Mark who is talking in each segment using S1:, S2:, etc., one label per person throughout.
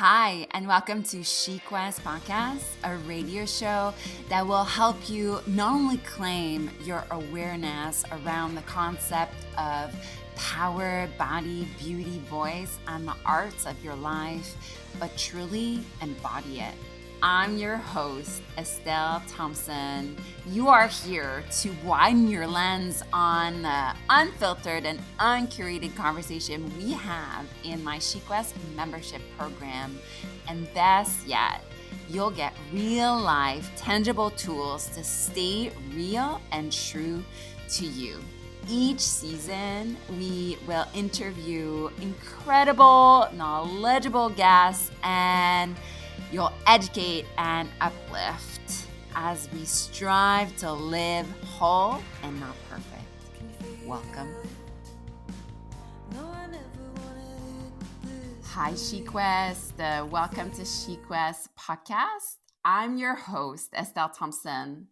S1: Hi, and welcome to Chic West Podcast, a radio show that will help you not only claim your awareness around the concept of power, body, beauty, voice, and the arts of your life, but truly embody it. I'm your host, Estelle Thompson. You are here to widen your lens on the unfiltered and uncurated conversation we have in my Chic West membership program. And best yet, you'll get real life, tangible tools to stay real and true to you. Each season, we will interview incredible, knowledgeable guests, and you'll educate and uplift as we strive to live whole and not perfect. Welcome. Hi, Chic West. Welcome to Chic West Podcast. I'm your host, Estelle Thompson.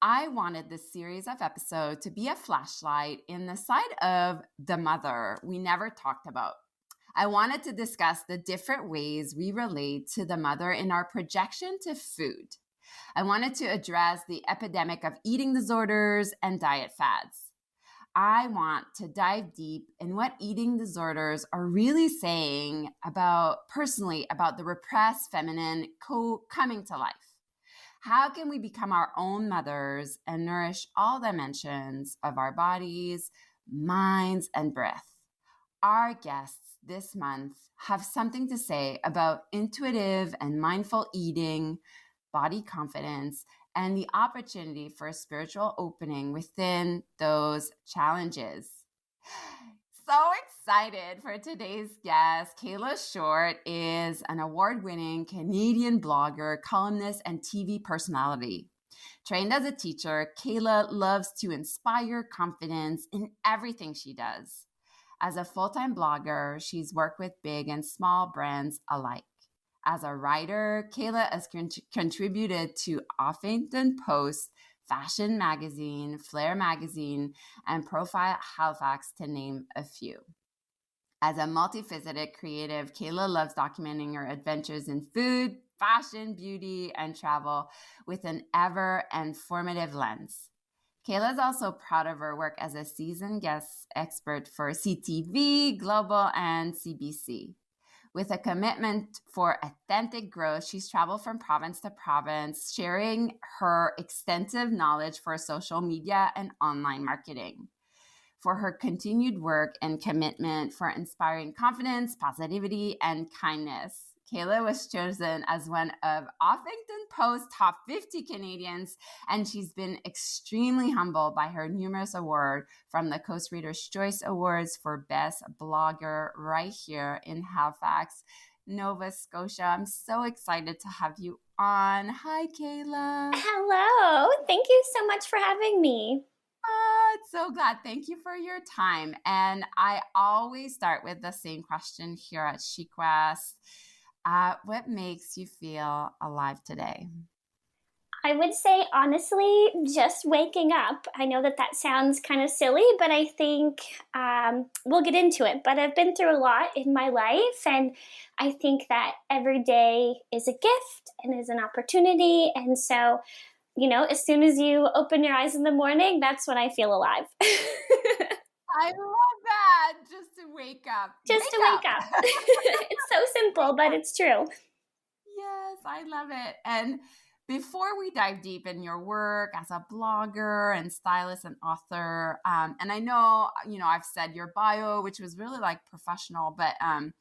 S1: I wanted this series of episodes to be a flashlight in the side of the mother we never talked about. I wanted to discuss the different ways we relate to the mother in our projection to food. I wanted to address the epidemic of eating disorders and diet fads. I want to dive deep in what eating disorders are really saying personally about the repressed feminine coming to life. How can we become our own mothers and nourish all dimensions of our bodies, minds, and breath? Our guests this month have something to say about intuitive and mindful eating, body confidence, and the opportunity for a spiritual opening within those challenges. So excited for today's guest. Kayla Short is an award-winning Canadian blogger, columnist, and TV personality. Trained as a teacher, Kayla loves to inspire confidence in everything she does. As a full-time blogger, she's worked with big and small brands alike. As a writer, Kayla has contributed to Huffington Post, Fashion Magazine, Flair Magazine, and Profile Halifax, to name a few. As a multifaceted creative, Kayla loves documenting her adventures in food, fashion, beauty, and travel with an ever-informative lens. Kayla is also proud of her work as a seasoned guest expert for CTV, Global, and CBC. With a commitment for authentic growth, she's traveled from province to province, sharing her extensive knowledge for social media and online marketing. For her continued work and commitment for inspiring confidence, positivity, and kindness, Kayla was chosen as one of Huffington Post's top 50 Canadians, and she's been extremely humbled by her numerous awards from the Coast Reader's Choice Awards for Best Blogger right here in Halifax, Nova Scotia. I'm so excited to have you on. Hi, Kayla.
S2: Hello. Thank you so much for having me.
S1: So glad. Thank you for your time. And I always start with the same question here at Chic West. What makes you feel alive today?
S2: I would say, honestly, just waking up. I know that sounds kind of silly, but I think we'll get into it. But I've been through a lot in my life, and I think that every day is a gift and is an opportunity. And so, as soon as you open your eyes in the morning, that's when I feel alive.
S1: I love that. Just to wake up.
S2: Just to wake up. It's so simple, but it's true.
S1: Yes, I love it. And before we dive deep in your work as a blogger and stylist and author, and I know, I've said your bio, which was really like professional, but, I'm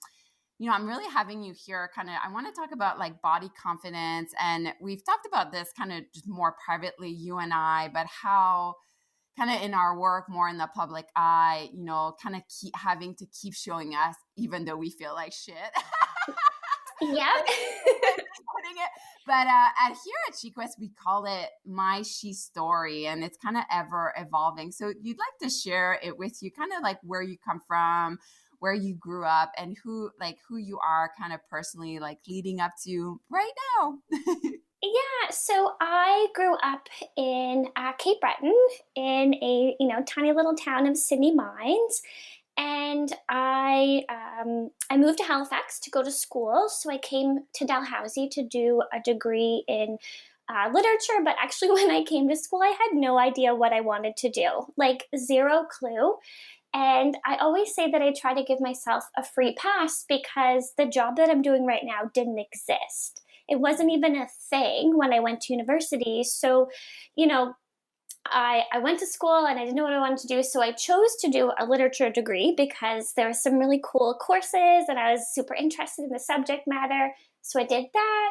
S1: really having you here I want to talk about like body confidence. And we've talked about this kind of just more privately, you and I, but how kind of in our work, more in the public eye, kind of having to keep showing us, even though we feel like shit.
S2: Yeah.
S1: But here at Chic West, we call it My She Story, and it's kind of ever evolving. So you'd like to share it with you, kind of like where you come from, where you grew up, and who you are kind of personally, like leading up to right now.
S2: Yeah, so I grew up in Cape Breton in a tiny little town of Sydney Mines, And I moved to Halifax to go to school. So I came to Dalhousie to do a degree in literature. But actually, when I came to school, I had no idea what I wanted to do, like zero clue. And I always say that I try to give myself a free pass because the job that I'm doing right now didn't exist. It wasn't even a thing when I went to university. So, you know, I went to school and I didn't know what I wanted to do. So I chose to do a literature degree because there were some really cool courses and I was super interested in the subject matter. So I did that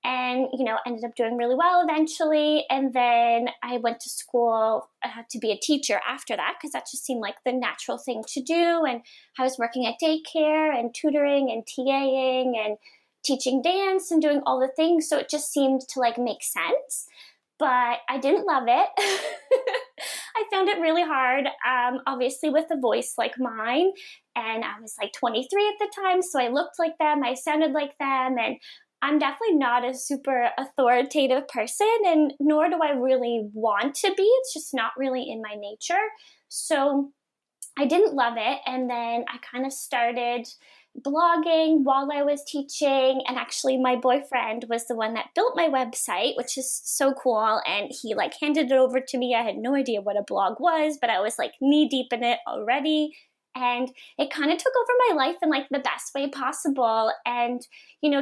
S2: and, ended up doing really well eventually. And then I went to school to be a teacher after that because that just seemed like the natural thing to do. And I was working at daycare and tutoring and TAing and teaching dance and doing all the things. So it just seemed to like make sense, but I didn't love it. I found it really hard, obviously with a voice like mine. And I was like 23 at the time, so I looked like them, I sounded like them, and I'm definitely not a super authoritative person, and nor do I really want to be. It's just not really in my nature. So I didn't love it. And then I kind of started blogging while I was teaching. And actually, my boyfriend was the one that built my website, which is so cool. And he like handed it over to me. I had no idea what a blog was, but I was like knee deep in it already. And it kind of took over my life in like the best way possible. And,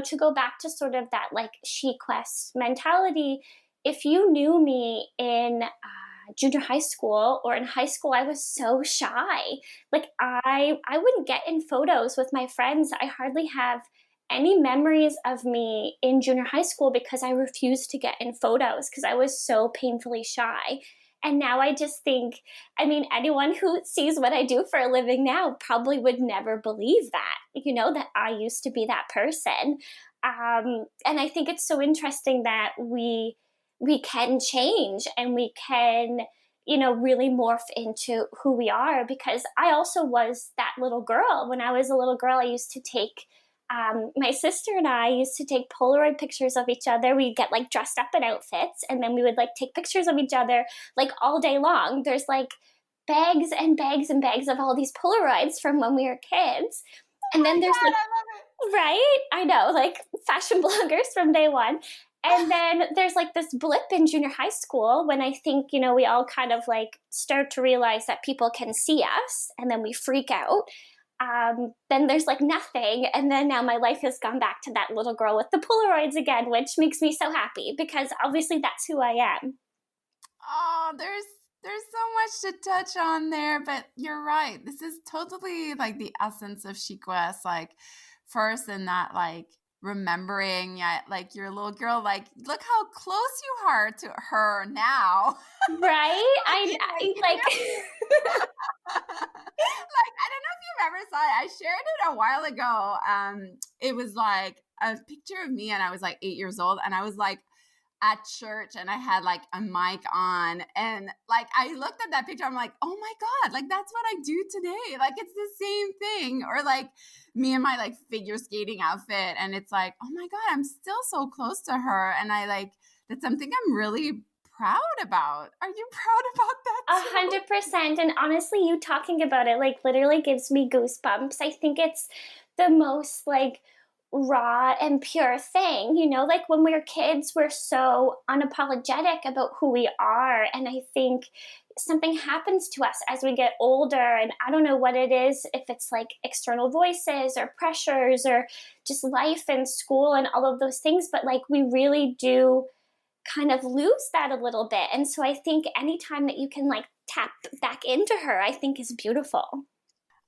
S2: to go back to sort of that like She Quest mentality, if you knew me in junior high school or in high school, I was so shy. Like I wouldn't get in photos with my friends. I hardly have any memories of me in junior high school because I refused to get in photos because I was so painfully shy. And now I just think, I mean, anyone who sees what I do for a living now probably would never believe that, that I used to be that person. And I think it's so interesting that we can change and we can really morph into who we are, because I also was that little girl. When I was a little girl, I used to take my sister and I used to take Polaroid pictures of each other. We'd get like dressed up in outfits and then we would like take pictures of each other like all day long. There's like bags and bags and bags of all these Polaroids from when we were kids. And then there's like,
S1: I love it.
S2: right? I know, like fashion bloggers from day one. And then there's like this blip in junior high school when I think, we all kind of like start to realize that people can see us and then we freak out. Then there's like nothing. And then now my life has gone back to that little girl with the Polaroids again, which makes me so happy because obviously that's who I am.
S1: Oh, there's so much to touch on there, but you're right. This is totally like the essence of She Quest. Like first in that like remembering, yeah, like your little girl, like look how close you are to her now.
S2: Right? I like
S1: like I don't know if you've ever saw it. I shared it a while ago. It was like a picture of me and I was like 8 years old and I was like at church and I had like a mic on and like I looked at that picture, I'm like, oh my God, like that's what I do today. Like it's the same thing. Or like me and my like figure skating outfit and it's like, oh my God, I'm still so close to her. And I like, that's something I'm really proud about. Are you proud about that too?
S2: 100%. And honestly, you talking about it like literally gives me goosebumps. I think it's the most like raw and pure thing. Like when we're kids, we're so unapologetic about who we are. And I think something happens to us as we get older. And I don't know what it is, if it's like external voices or pressures or just life and school and all of those things. But like we really do kind of lose that a little bit. And so I think anytime that you can like tap back into her, I think is beautiful.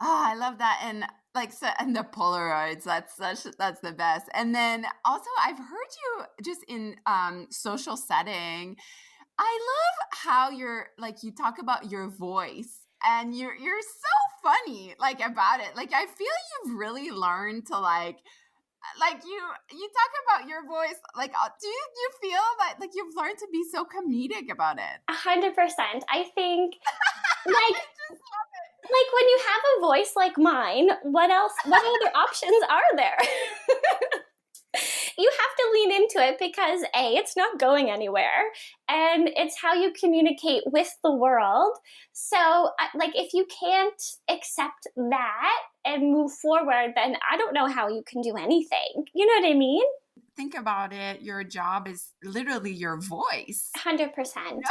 S1: Oh, I love that. And like so and the Polaroids, that's the best. And then also I've heard you just in social setting. I love how you're like you talk about your voice and you're so funny like about it. Like I feel you've really learned to like you talk about your voice like do you feel that like you've learned to be so comedic about it?
S2: 100%. I think like
S1: I just love it.
S2: like when you have a voice like mine, what other options are there? You have to lean into it because it's not going anywhere, and it's how you communicate with the world. So like if you can't accept that and move forward, then I don't know how you can do anything. You know what I mean?
S1: Think about it. Your job is literally your voice.
S2: 100%. And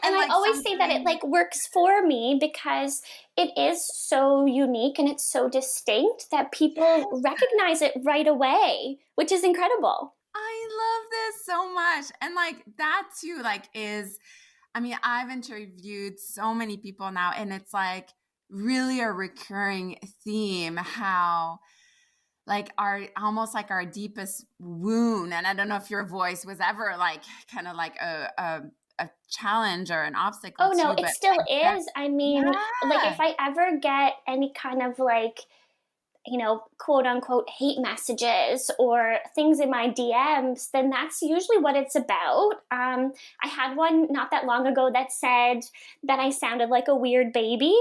S1: And
S2: I
S1: like
S2: always say that it
S1: sometimes
S2: like works for me because it is so unique and it's so distinct that people recognize it right away, which is incredible.
S1: I love this so much. And like that too, like I mean, I've interviewed so many people now, and it's like really a recurring theme how like our almost like our deepest wound. And I don't know if your voice was ever like kind of like a challenge or an obstacle
S2: Oh
S1: to
S2: no,
S1: you,
S2: it
S1: but
S2: still
S1: like that,
S2: is. I mean, like if
S1: yeah.
S2: I ever get any kind of like, quote unquote hate messages or things in my DMs, then that's usually what it's about. I had one not that long ago that said that I sounded like a weird baby.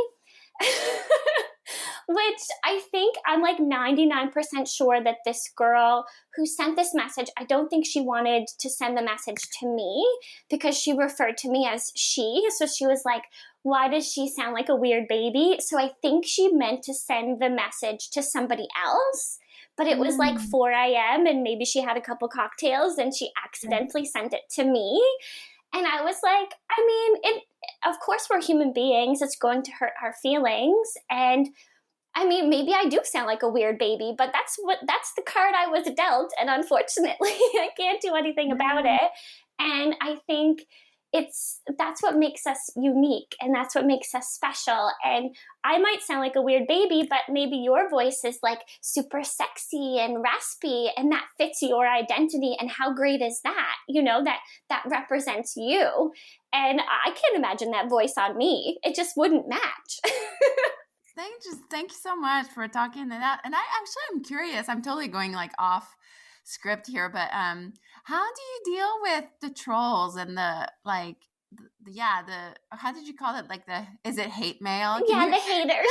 S2: Which I think I'm like 99% sure that this girl who sent this message, I don't think she wanted to send the message to me because she referred to me as she. So she was like, why does she sound like a weird baby? So I think she meant to send the message to somebody else. But it was like
S1: Mm.
S2: 4 a.m. and maybe she had a couple cocktails and she accidentally sent it to me. And I was like, I mean, of course we're human beings. It's going to hurt our feelings. And I mean, maybe I do sound like a weird baby, but that's the card I was dealt. And unfortunately, I can't do anything about
S1: Mm.
S2: it. And I think that's what makes us unique and that's what makes us special. And I might sound like a weird baby, but maybe your voice is like super sexy and raspy and that fits your identity. And how great is that? That represents you. And I can't imagine that voice on me. It just wouldn't match.
S1: Thank you so much for talking to that. And I actually am curious. I'm totally going like off script here, but how do you deal with the trolls and the like yeah, the how did you call it? Like the is it hate mail? Can
S2: Yeah,
S1: you
S2: the haters.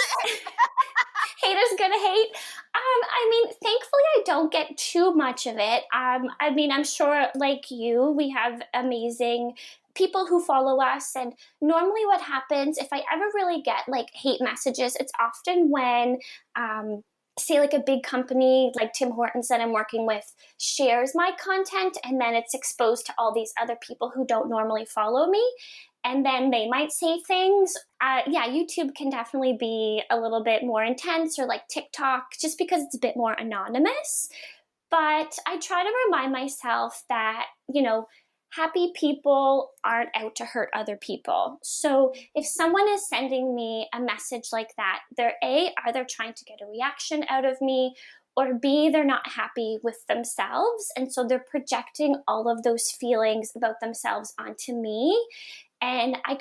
S2: Haters gonna hate. I mean, thankfully, I don't get too much of it. I mean, I'm sure, like you, we have amazing people who follow us, and normally, what happens if I ever really get like hate messages, it's often when. Say like a big company like Tim Hortons that I'm working with shares my content and then it's exposed to all these other people who don't normally follow me and then they might say things. Yeah, YouTube can definitely be a little bit more intense, or like TikTok, just because it's a bit more anonymous. But I try to remind myself that, happy people aren't out to hurt other people. So if someone is sending me a message like that, they're A, either trying to get a reaction out of me, or B, they're not happy with themselves. And so they're projecting all of those feelings about themselves onto me. And I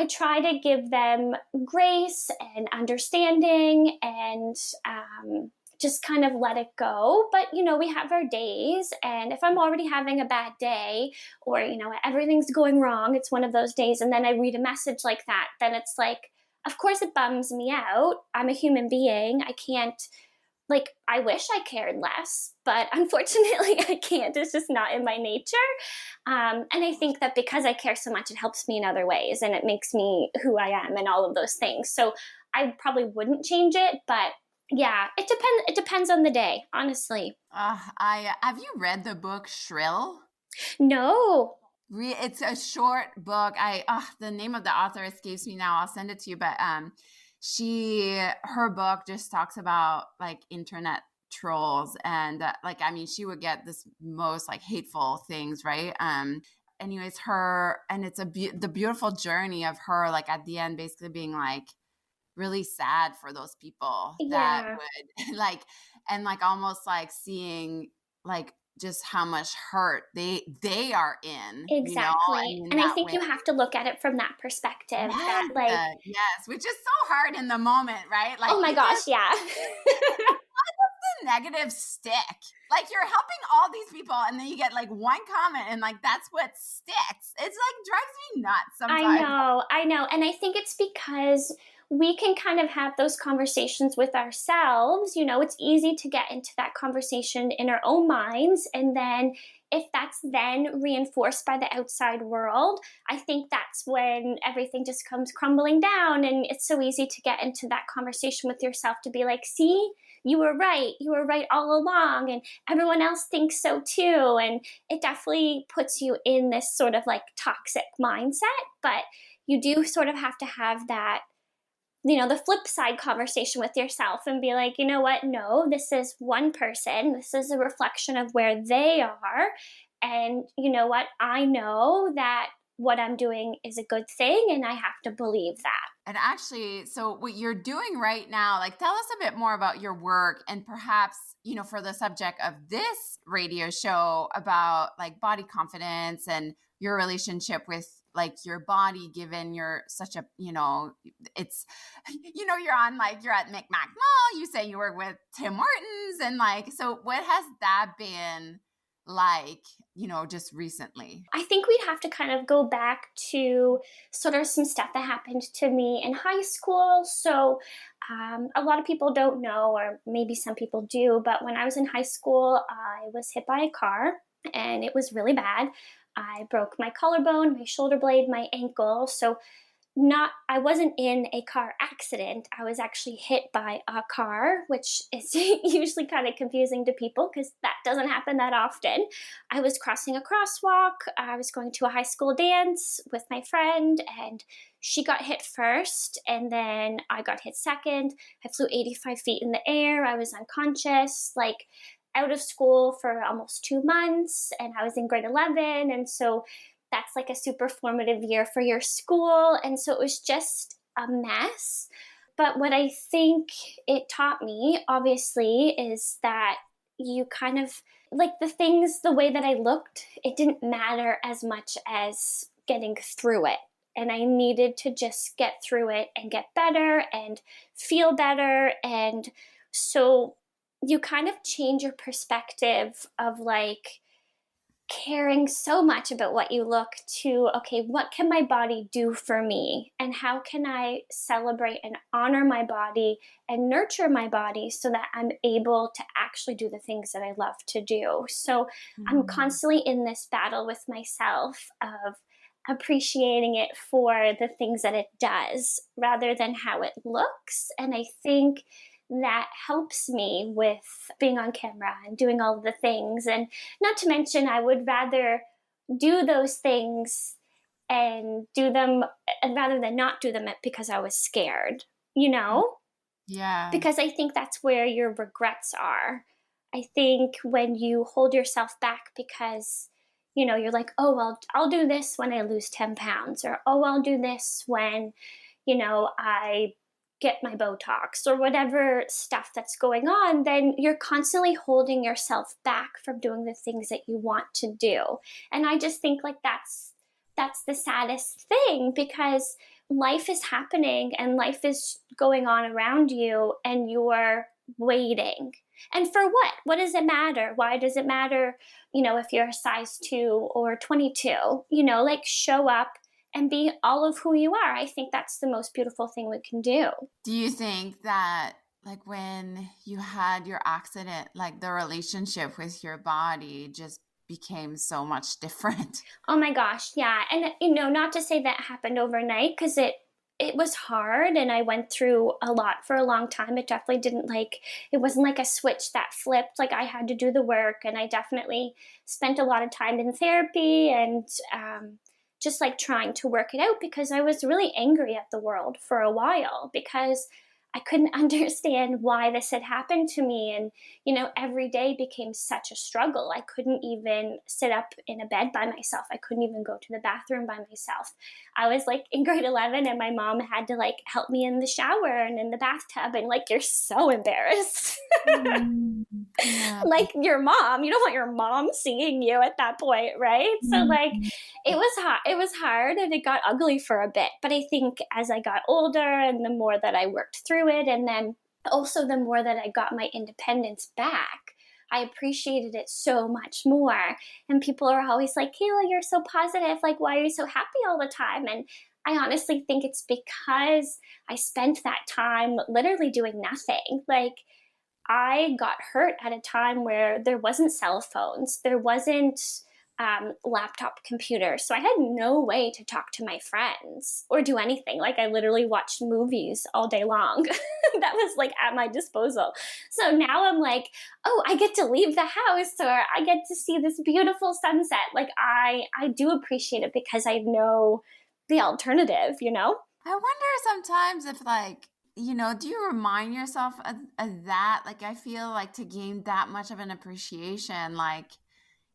S2: try to give them grace and understanding and just kind of let it go. But, we have our days. And if I'm already having a bad day or, everything's going wrong, it's one of those days. And then I read a message like that, then it's like, of course it bums me out. I'm a human being. I can't, like, I wish I cared less, but unfortunately I can't. It's just not in my nature. And I think that because I care so much, it helps me in other ways and it makes me who I am and all of those things. So I probably wouldn't change it, but yeah, it depends. It depends on the day, honestly.
S1: I have you read the book Shrill?
S2: No.
S1: It's a short book. The name of the author escapes me now. I'll send it to you, but her book just talks about like internet trolls and like I mean she would get this most like hateful things, right? Anyways, her and it's the beautiful journey of her like at the end basically being like really sad for those people that
S2: Yeah.
S1: would like and like almost like seeing like just how much hurt they are in,
S2: Exactly.
S1: and in
S2: And I
S1: that
S2: think
S1: way.
S2: you have to look at it from that perspective that,
S1: Yes,
S2: like,
S1: yes, which is so hard in the moment, right? Like
S2: oh my
S1: you just
S2: gosh, yeah.
S1: the negative stick. Like you're helping all these people and then you get like one comment and like that's what sticks. It's like drives me nuts
S2: I
S1: sometimes.
S2: know, I know. And I think it's because we can kind of have those conversations with ourselves. You know, it's easy to get into that conversation in our own minds. And then if that's then reinforced by the outside world, I think that's when everything just comes crumbling down. And it's so easy to get into that conversation with yourself to be like, see, you were right. You were right all along. And everyone else thinks so too. And it definitely puts you in this sort of like toxic mindset. But you do sort of have to have that, you know, the flip side conversation with yourself and be like, you know what? No, this is one person. This is a reflection of where they are. And you know what? I know that what I'm doing is a good thing and I have to believe that.
S1: And actually, so what you're doing right now, like tell us a bit more about your work and perhaps, you know, for the subject of this radio show about like body confidence and your relationship with like your body, given you're such a, you know, it's, you know, you're on like, you're at Micmac Mall, you say you work with Tim Hortons and like, so what has that been like, you know, just recently?
S2: I think we'd have to kind of go back to sort of some stuff that happened to me in high school. So, a lot of people don't know, or maybe some people do, but when I was in high school, I was hit by a car and it was really bad. I broke my collarbone, my shoulder blade, my ankle. So not I wasn't in a car accident. I was actually hit by a car, which is usually kind of confusing to people because that doesn't happen that often. I was crossing a crosswalk. I was going to a high school dance with my friend, and she got hit first, and then I got hit second. I flew 85 feet in the air. I was unconscious, like out of school for almost 2 months, and I was in grade 11, and so that's like a super formative year for your school. And so it was just a mess. But what I think it taught me, obviously, is that you kind of like the things, the way that I looked, it didn't matter as much as getting through it. And I needed to just get through it and get better and feel better. And so you kind of change your perspective of like, caring so much about what you look to, okay, what can my body do for me? And how can I celebrate and honor my body and nurture my body so that I'm able to actually do the things that I love to do? So I'm constantly in this battle with myself of appreciating it for the things that it does rather than how it looks. And I think that helps me with being on camera and doing all the things. And not to mention, I would rather do those things and do them and rather than not do them because I was scared, you know?
S1: Yeah.
S2: Because I think that's where your regrets are. I think when you hold yourself back because, you know, you're like, oh, well, I'll do this when I lose 10 pounds, or oh, I'll do this when, you know, I get my Botox or whatever stuff that's going on, then you're constantly holding yourself back from doing the things that you want to do. And I just think like that's the saddest thing, because life is happening and life is going on around you and you're waiting. And for what? What does it matter? Why does it matter, you know, if you're a size 2 or 22? You know, like show up and be all of who you are. I think that's the most beautiful thing we can do.
S1: Do you think that like when you had your accident, like the relationship with your body just became so much different?
S2: Oh my gosh, yeah. And you know, not to say that happened overnight, because it was hard and I went through a lot for a long time. It definitely didn't like, it wasn't like a switch that flipped. Like I had to do the work, and I definitely spent a lot of time in therapy and just like trying to work it out, because I was really angry at the world for a while because I couldn't understand why this had happened to me. And, you know, every day became such a struggle. I couldn't even sit up in a bed by myself. I couldn't even go to the bathroom by myself. I was like in grade 11 and my mom had to like help me in the shower and in the bathtub. And like, you're so embarrassed.
S1: Yeah.
S2: Like your mom, you don't want your mom seeing you at that point, right? So like it was hard and it got ugly for a bit. But I think as I got older and the more that I worked through it, and then also the more that I got my independence back, I appreciated it so much more. And people are always like, Kayla, you're so positive. Like, why are you so happy all the time? And I honestly think it's because I spent that time literally doing nothing. Like, I got hurt at a time where there wasn't cell phones, there wasn't laptop computers, so I had no way to talk to my friends or do anything. Like, I literally watched movies all day long. That was like at my disposal. So now I'm like, oh, I get to leave the house, or I get to see this beautiful sunset. Like, I do appreciate it because I know the alternative, you know?
S1: I wonder sometimes if, like, do you remind yourself of that? Like, I feel like to gain that much of an appreciation, like,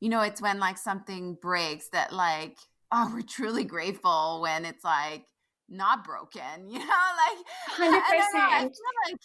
S1: it's when like something breaks that, like, oh, we're truly grateful when it's like not broken, like, I don't know. I
S2: 100%.
S1: feel like,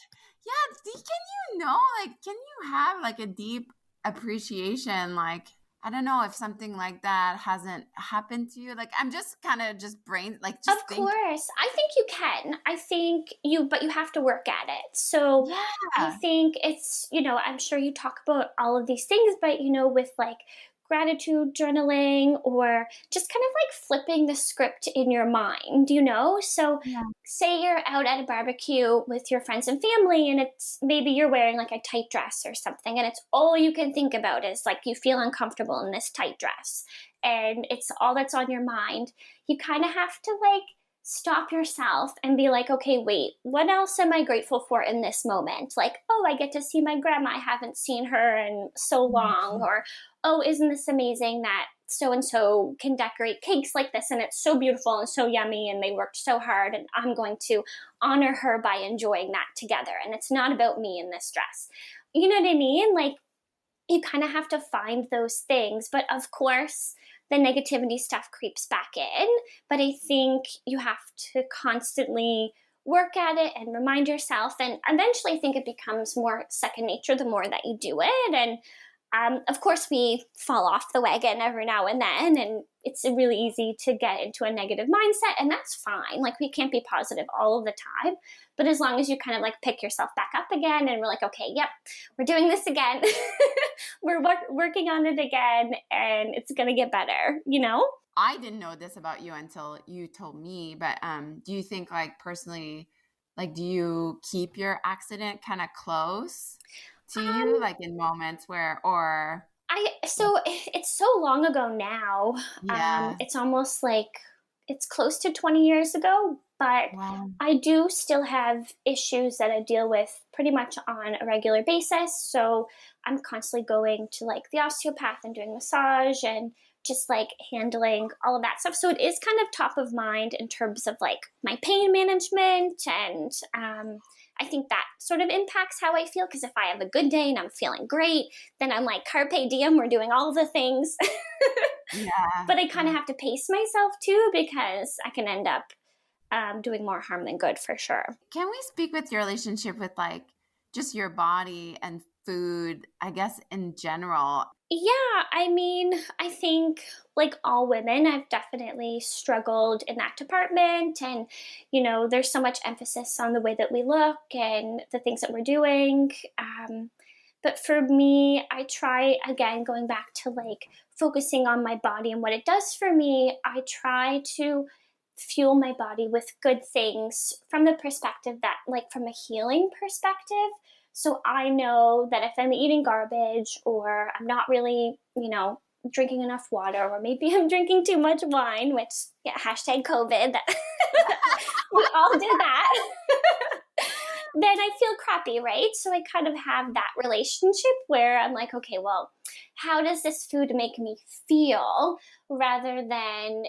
S1: yeah, can you have like a deep appreciation, like, I don't know if something like that hasn't happened to you. Like, I'm just kind of just brain, like,
S2: Of
S1: just think,
S2: course. I think you can. I think but you have to work at it. So I
S1: yeah,
S2: think it's, I'm sure you talk about all of these things, but, with like gratitude journaling or just kind of like flipping the script in your mind, So
S1: yeah,
S2: say you're out at a barbecue with your friends and family, and it's maybe you're wearing like a tight dress or something, and it's all you can think about is like you feel uncomfortable in this tight dress, and it's all that's on your mind. You kind of have to like stop yourself and be like, okay, wait, what else am I grateful for in this moment? Like, oh, I get to see my grandma. I haven't seen her in so long.
S1: mhm,
S2: Or, oh, isn't this amazing that so and so can decorate cakes like this, and it's so beautiful and so yummy, and they worked so hard, and I'm going to honor her by enjoying that together. And it's not about me in this dress. You know what I mean? Like, you kind of have to find those things. But of course, the negativity stuff creeps back in. But I think you have to constantly work at it and remind yourself. And eventually, I think it becomes more second nature the more that you do it. And of course, we fall off the wagon every now and then, and it's really easy to get into a negative mindset, and that's fine. Like, we can't be positive all of the time, but as long as you kind of like pick yourself back up again and we're like, okay, yep, we're doing this again. We're working on it again, and it's going to get better, you know?
S1: I didn't know this about you until you told me, but do you think, like, personally, like, do you keep your accident kind of close to you,
S2: Um,
S1: like in moments where, or
S2: so it's so long ago now.
S1: yeah,
S2: It's almost like it's close to 20 years ago, but
S1: wow,
S2: I do still have issues that I deal with pretty much on a regular basis. So I'm constantly going to like the osteopath and doing massage and just like handling all of that stuff. So it is kind of top of mind in terms of like my pain management, and I think that sort of impacts how I feel, because if I have a good day and I'm feeling great, then I'm like carpe diem, we're doing all the things.
S1: yeah,
S2: But I kind of
S1: yeah.
S2: have to pace myself too, because I can end up doing more harm than good for sure.
S1: Can we speak with your relationship with, like, just your body and food, I guess, in general?
S2: Yeah, I mean, I think like all women, I've definitely struggled in that department. And, there's so much emphasis on the way that we look and the things that we're doing. But for me, I try, again, going back to like focusing on my body and what it does for me, I try to fuel my body with good things from the perspective that, like, from a healing perspective. So I know that if I'm eating garbage, or I'm not really, drinking enough water, or maybe I'm drinking too much wine, which, yeah, hashtag COVID, that we all did that. Then I feel crappy, right? So I kind of have that relationship where I'm like, okay, well, how does this food make me feel, rather than,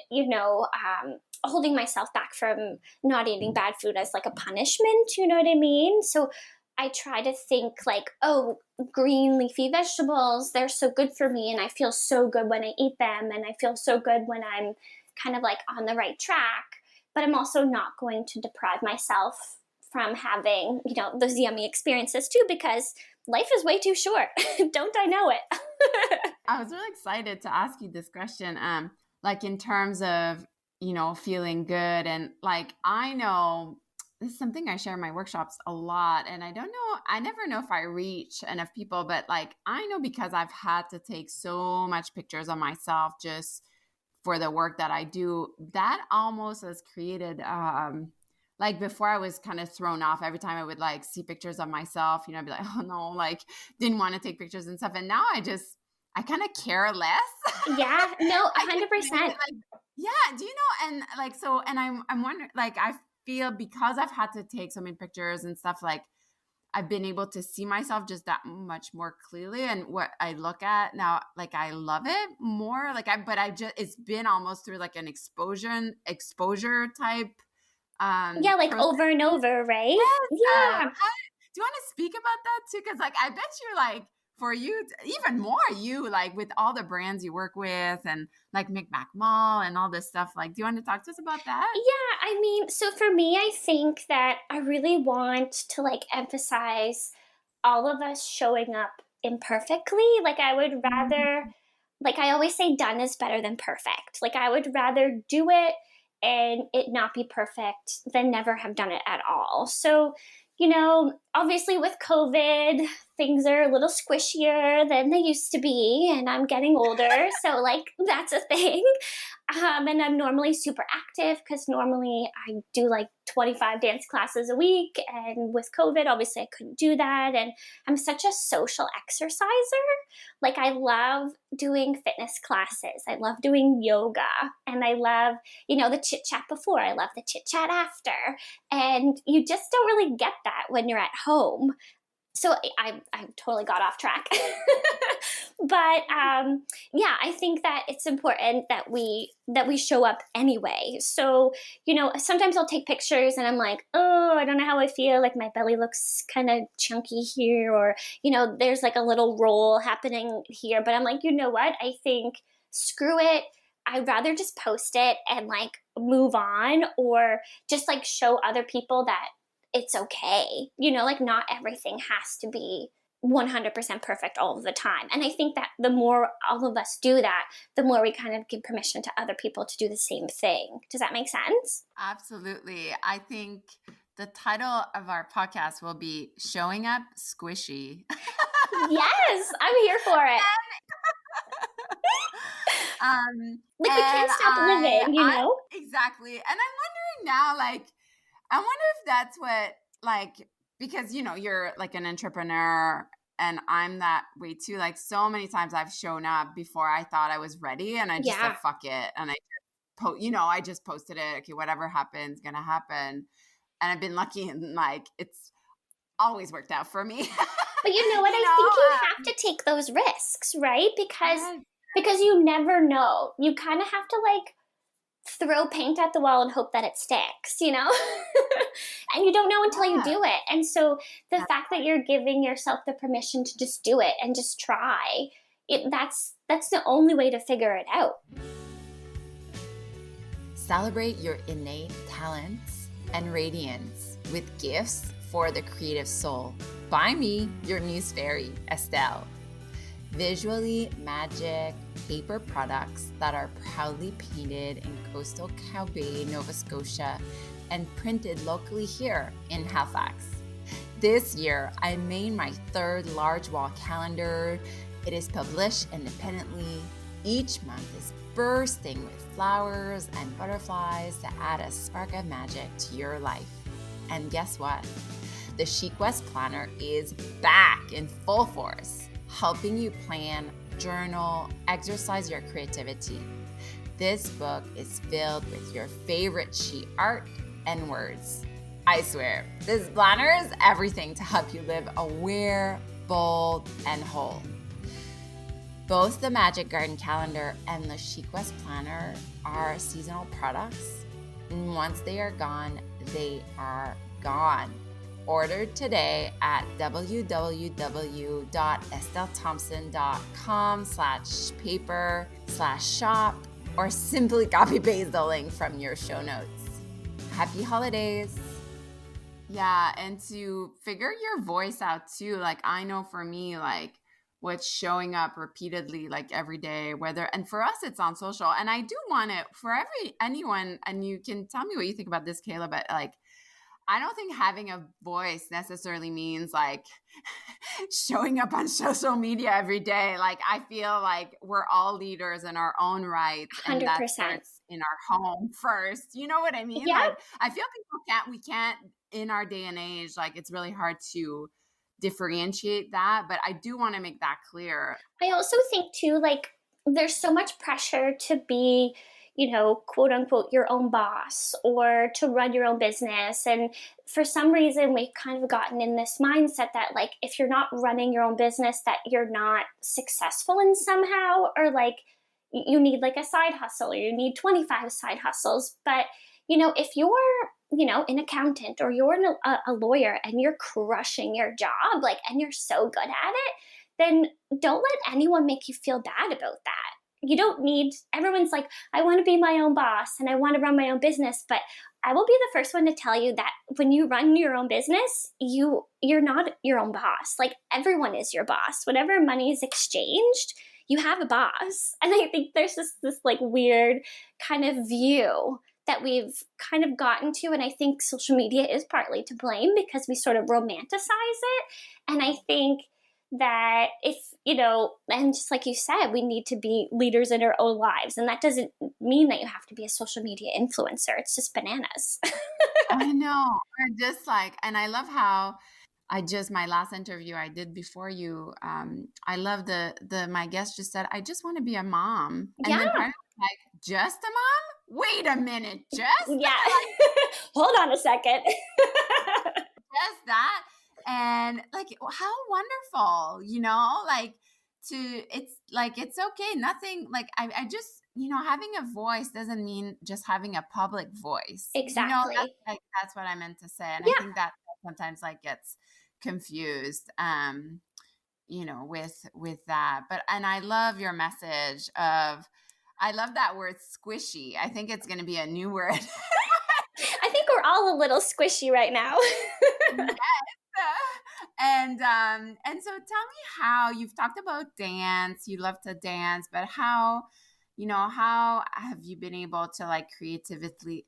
S2: holding myself back from not eating bad food as like a punishment, you know what I mean? So I try to think like, oh, green leafy vegetables, they're so good for me, and I feel so good when I eat them, and I feel so good when I'm kind of like on the right track. But I'm also not going to deprive myself from having, those yummy experiences too, because life is way too short. Don't I know it?
S1: I was really excited to ask you this question. Like, in terms of, feeling good, and like, I know this is something I share in my workshops a lot, and I never know if I reach enough people, but like, I know because I've had to take so much pictures of myself just for the work that I do, that almost has created, like before I was kind of thrown off every time I would like see pictures of myself, you know, I'd be like, oh no, like didn't want to take pictures and stuff. And now I kind of care less.
S2: Yeah, no,
S1: I just make
S2: 100%.
S1: it like, yeah, do you know? And like, so, and I'm wondering, like, I feel because I've had to take so many pictures and stuff, like I've been able to see myself just that much more clearly. And what I look at now, like I love it more. But I just, it's been almost through like an exposure type
S2: Yeah, like
S1: process.
S2: over and over, right?
S1: Yes.
S2: Yeah.
S1: Do you want to speak about that too? Because like I bet you like for you even more you like with all the brands you work with and like McMac Mall and all this stuff. Like, do you want to talk to us about that?
S2: Yeah, I mean, so for me, I think that I really want to like emphasize all of us showing up imperfectly. Like, I would rather, like, I always say, done is better than perfect. Like, I would rather do it and it not be perfect than never have done it at all. So, obviously with COVID, things are a little squishier than they used to be, and I'm getting older. So, like, that's a thing. And I'm normally super active because normally I do like 25 dance classes a week. And with COVID, obviously, I couldn't do that. And I'm such a social exerciser. Like, I love doing fitness classes, I love doing yoga, and I love, the chit chat before, I love the chit chat after. And you just don't really get that when you're at home. So I totally got off track. But yeah, I think that it's important that we show up anyway. So, sometimes I'll take pictures and I'm like, oh, I don't know how I feel, like my belly looks kind of chunky here, or there's like a little roll happening here, but I'm like, you know what, I think screw it, I'd rather just post it and like move on, or just like show other people that it's okay. Like not everything has to be 100% perfect all of the time. And I think that the more all of us do that, the more we kind of give permission to other people to do the same thing. Does that make sense?
S1: Absolutely. I think the title of our podcast will be Showing Up Squishy.
S2: Yes, I'm here for it. Like we can't stop living.
S1: Exactly. And I'm wondering now, like, I wonder if that's what, like, because, you're like an entrepreneur and I'm that way too. Like, so many times I've shown up before I thought I was ready and I just said,
S2: Yeah.
S1: fuck it. And I just posted it. Okay, whatever happens, gonna happen. And I've been lucky and like, it's always worked out for me.
S2: But you know what? I think you have to take those risks, right? Because
S1: Yes.
S2: because you never know. You kind of have to like throw paint at the wall and hope that it sticks, and you don't know until you do it. And so the fact that you're giving yourself the permission to just do it and just try it, that's the only way to figure it out.
S1: Celebrate your innate talents and radiance with gifts for the creative soul. By me, your muse fairy, Estelle. Visually magic paper products that are proudly painted in coastal Cow Bay, Nova Scotia, and printed locally here in Halifax. This year, I made my third large wall calendar. It is published independently. Each month is bursting with flowers and butterflies to add a spark of magic to your life. And guess what? The Chic West Planner is back in full force, helping you plan, journal, exercise your creativity. This book is filled with your favorite sheet art and words. I swear, this planner is everything to help you live aware, bold, and whole. Both the Magic Garden Calendar and the Chic West Planner are seasonal products. And once they are gone, they are gone. Order today at www.estellethompson.com/paper/shop or simply copy paste the link from your show notes. Happy holidays. Yeah, and to figure your voice out too. Like I know for me, like what's showing up repeatedly, like every day, and for us it's on social. And I do want it for anyone, and you can tell me what you think about this, Kayla, but like I don't think having a voice necessarily means like showing up on social media every day. Like, I feel like we're all leaders in our own rights, and that
S2: 100%.
S1: starts in our home first. You know what I mean?
S2: Yeah.
S1: Like, I feel we can't in our day and age, like, it's really hard to differentiate that, but I do want to make that clear.
S2: I also think too, like, there's so much pressure to be, quote unquote, your own boss or to run your own business. And for some reason, we've kind of gotten in this mindset that, like, if you're not running your own business, that you're not successful in somehow, or like you need like a side hustle or you need 25 side hustles. But, if you're, an accountant or you're a lawyer and you're crushing your job, like, and you're so good at it, then don't let anyone make you feel bad about that. You don't need, everyone's like, I want to be my own boss and I want to run my own business. But I will be the first one to tell you that when you run your own business, you're not your own boss. Like, everyone is your boss. Whenever money is exchanged, you have a boss. And I think there's just this like weird kind of view that we've kind of gotten to. And I think social media is partly to blame because we sort of romanticize it. And I think that if, and just like you said, we need to be leaders in our own lives. And that doesn't mean that you have to be a social media influencer. It's just bananas.
S1: I know. I just like, and I love how my last interview I did before you, I love my guest just said, I just want to be a mom. And
S2: Yeah.
S1: then I was like, just a mom? Wait a minute. Just
S2: Yeah.
S1: like,
S2: Hold on a second.
S1: just that. And like, how wonderful, like it's like, it's okay. Nothing like, I just, having a voice doesn't mean just having a public voice.
S2: Exactly.
S1: That's what I meant to say. And I
S2: Yeah.
S1: think that sometimes like gets confused, with that. But, and I love your message of, I love that word squishy. I think it's going to be a new word.
S2: I think we're all a little squishy right now.
S1: Yes. And so tell me how you've talked about dance, you love to dance, but how have you been able to like creatively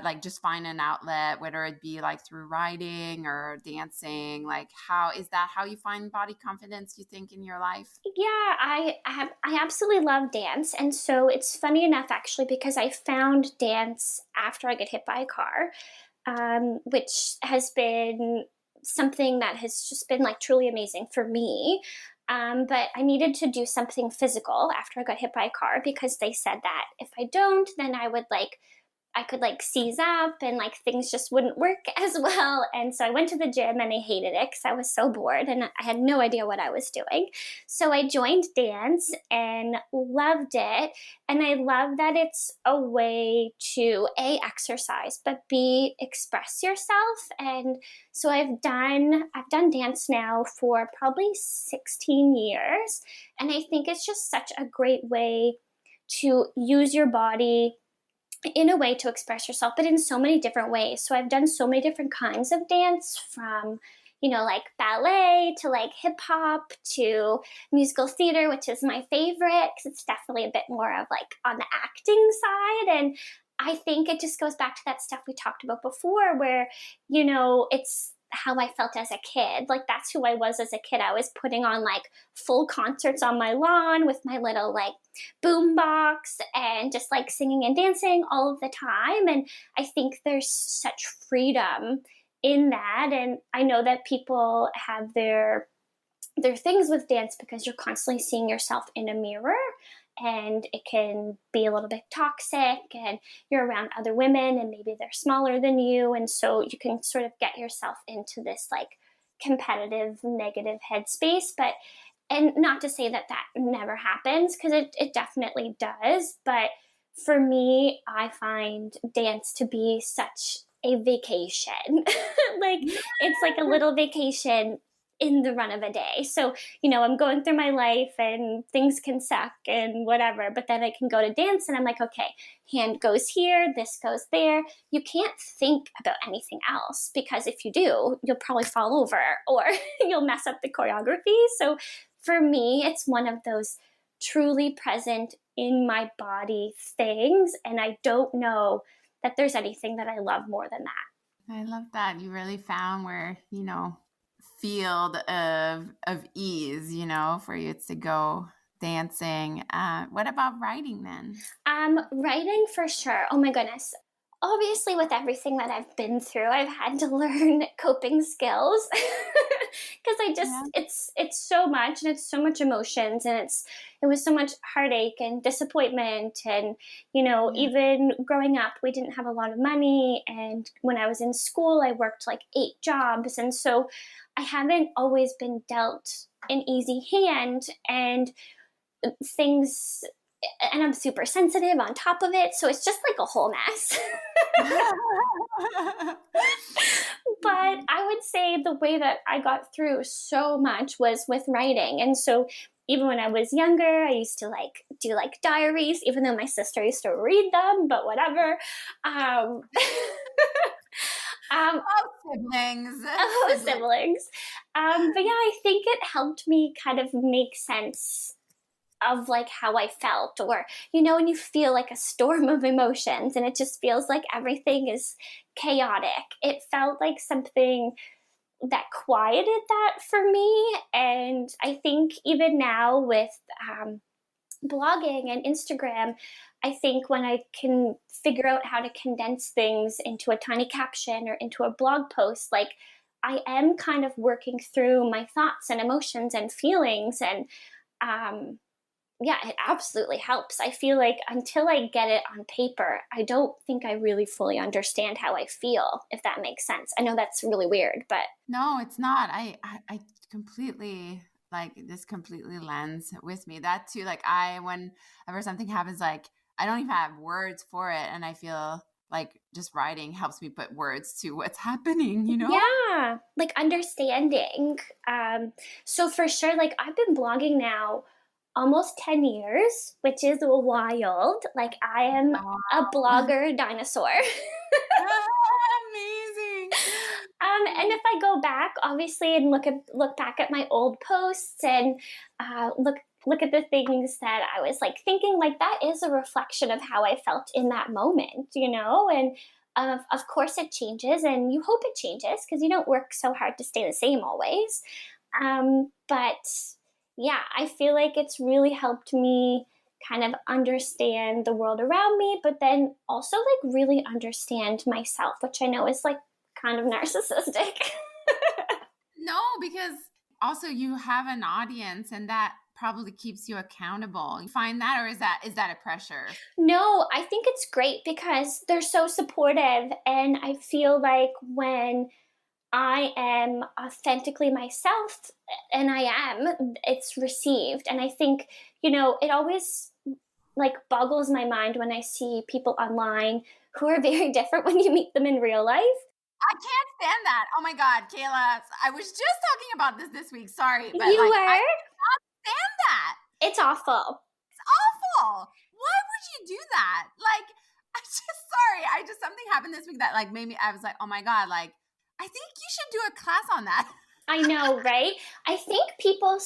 S1: like just find an outlet, whether it be like through writing or dancing? Like, how you find body confidence, you think, in your life?
S2: Yeah, I absolutely love dance. And so it's funny enough actually because I found dance after I got hit by a car, which has been something that has just been like truly amazing for me. But I needed to do something physical after I got hit by a car because they said that if I don't, then I could like seize up and like things just wouldn't work as well. And so I went to the gym and I hated it because I was so bored and I had no idea what I was doing. So I joined dance and loved it. And I love that it's a way to A, exercise, but B, express yourself. And so I've done dance now for probably 16 years. And I think it's just such a great way to use your body in a way to express yourself, but in so many different ways. So I've done so many different kinds of dance from, like ballet to like hip hop to musical theater, which is my favorite because it's definitely a bit more of like on the acting side. And I think it just goes back to that stuff we talked about before where, it's how I felt as a kid. Like that's who I was as a kid. I was putting on like full concerts on my lawn with my little like boom box and just like singing and dancing all of the time. And I think there's such freedom in that. And I know that people have their things with dance because you're constantly seeing yourself in a mirror and it can be a little bit toxic and you're around other women and maybe they're smaller than you, and so you can sort of get yourself into this like competitive negative headspace. But and not to say that that never happens because it definitely does, but for me I find dance to be such a vacation. Like it's like a little vacation in the run of a day. So, I'm going through my life and things can suck and whatever, but then I can go to dance and I'm like, okay, hand goes here, this goes there. You can't think about anything else because if you do, you'll probably fall over or you'll mess up the choreography. So for me, it's one of those truly present in my body things. And I don't know that there's anything that I love more than that.
S1: I love that. You really found where, field of ease, for you to go dancing. What about writing then?
S2: Writing for sure. Oh my goodness. Obviously, with everything that I've been through, I've had to learn coping skills because
S1: Yeah.
S2: it's so much, and it's so much emotions, and it was so much heartache and disappointment, and
S1: Yeah.
S2: even growing up, we didn't have a lot of money, and when I was in school, I worked like 8 jobs, and so I haven't always been dealt an easy hand, and things and I'm super sensitive on top of it, so it's just like a whole mess. But I would say the way that I got through so much was with writing. And so even when I was younger, I used to like do like diaries, even though my sister used to read them, but whatever. Um, um,
S1: Oh, siblings.
S2: oh,
S1: Siblings.
S2: siblings. But yeah, I think it helped me kind of make sense of like how I felt, or when you feel like a storm of emotions and it just feels like everything is chaotic. It felt like something that quieted that for me. And I think even now with blogging and Instagram, I think when I can figure out how to condense things into a tiny caption or into a blog post, like I am kind of working through my thoughts and emotions and feelings, and um, yeah, it absolutely helps. I feel like until I get it on paper, I don't think I really fully understand how I feel, if that makes sense. I know that's really weird, but
S1: No, it's not. I completely like this completely lands with me. That too, like whenever something happens, like I don't even have words for it. And I feel like just writing helps me put words to what's happening?
S2: yeah, like understanding. So for sure, like I've been blogging now almost 10 years, which is wild. Like I am a
S1: Wow.
S2: blogger dinosaur.
S1: Amazing.
S2: And if I go back, obviously, and look back at my old posts and look at the things that I was like thinking, like that is a reflection of how I felt in that moment, And of course, it changes, and you hope it changes because you don't work so hard to stay the same always. But yeah, I feel like it's really helped me kind of understand the world around me, but then also like really understand myself, which I know is like kind of narcissistic.
S1: No, because also you have an audience and that probably keeps you accountable. You find that, or is that a pressure?
S2: No, I think it's great because they're so supportive, and I feel like when I am authentically myself, and I am, it's received. And I think, it always like boggles my mind when I see people online who are very different when you meet them in real life.
S1: I can't stand that. Oh my God, Kayla, I was just talking about this week. Sorry, but
S2: You
S1: like I
S2: were?
S1: can't stand that.
S2: It's awful.
S1: It's awful. Why would you do that? Like, I just sorry. I just something happened this week that like made me. I was like, oh my God, like I think you should do a class on that.
S2: I know, right? I think people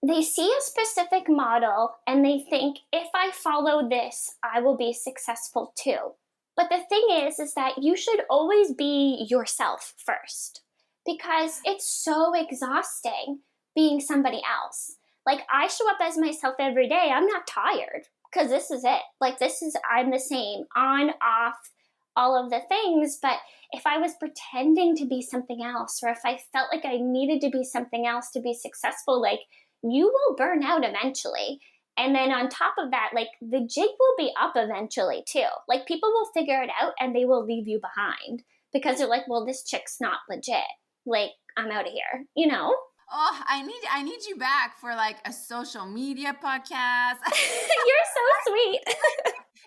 S2: they see a specific model and they think if I follow this, I will be successful too. But the thing is that you should always be yourself first because it's so exhausting being somebody else. Like I show up as myself every day. I'm not tired because this is it. Like I'm the same on, off, all of the things, but if I was pretending to be something else, or if I felt like I needed to be something else to be successful, like you will burn out eventually. And then on top of that, like the jig will be up eventually too. Like people will figure it out and they will leave you behind because they're like, well, this chick's not legit. Like, I'm out of here.
S1: Oh, I need you back for like a social media podcast.
S2: You're so sweet.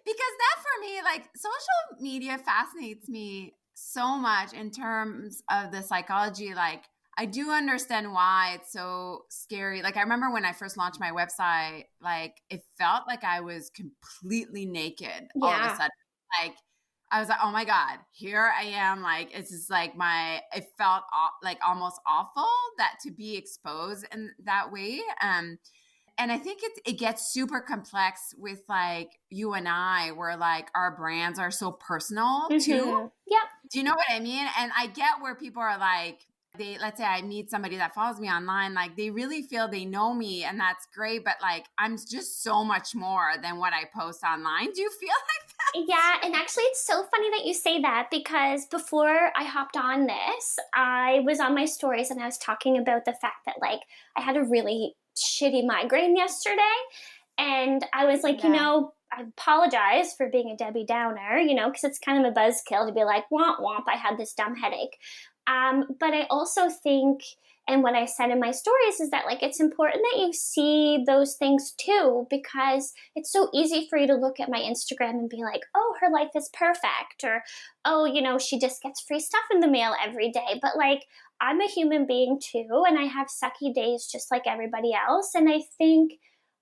S1: Because that for me, like social media fascinates me so much in terms of the psychology. Like, I do understand why it's so scary. Like, I remember when I first launched my website, like, it felt like I was completely naked all of a
S2: Yeah.
S1: sudden. Like, I was like, oh my God, here I am. Like, it's just like it felt like almost awful that to be exposed in that way. And I think it gets super complex with like you and I, where like our brands are so personal too.
S2: Mm-hmm. Yep.
S1: Do you know what I mean? And I get where people are like, let's say I meet somebody that follows me online, like they really feel they know me, and that's great, but like I'm just so much more than what I post online. Do you feel like
S2: Yeah, and actually, it's so funny that you say that because before I hopped on this, I was on my stories and I was talking about the fact that, like, I had a really shitty migraine yesterday. And I was like,
S1: Yeah.
S2: I apologize for being a Debbie Downer, because it's kind of a buzzkill to be like, womp womp, I had this dumb headache. But I also think, and what I said in my stories is that, like, it's important that you see those things too, because it's so easy for you to look at my Instagram and be like, oh, her life is perfect, or oh, she just gets free stuff in the mail every day. But like, I'm a human being too, and I have sucky days just like everybody else. And I think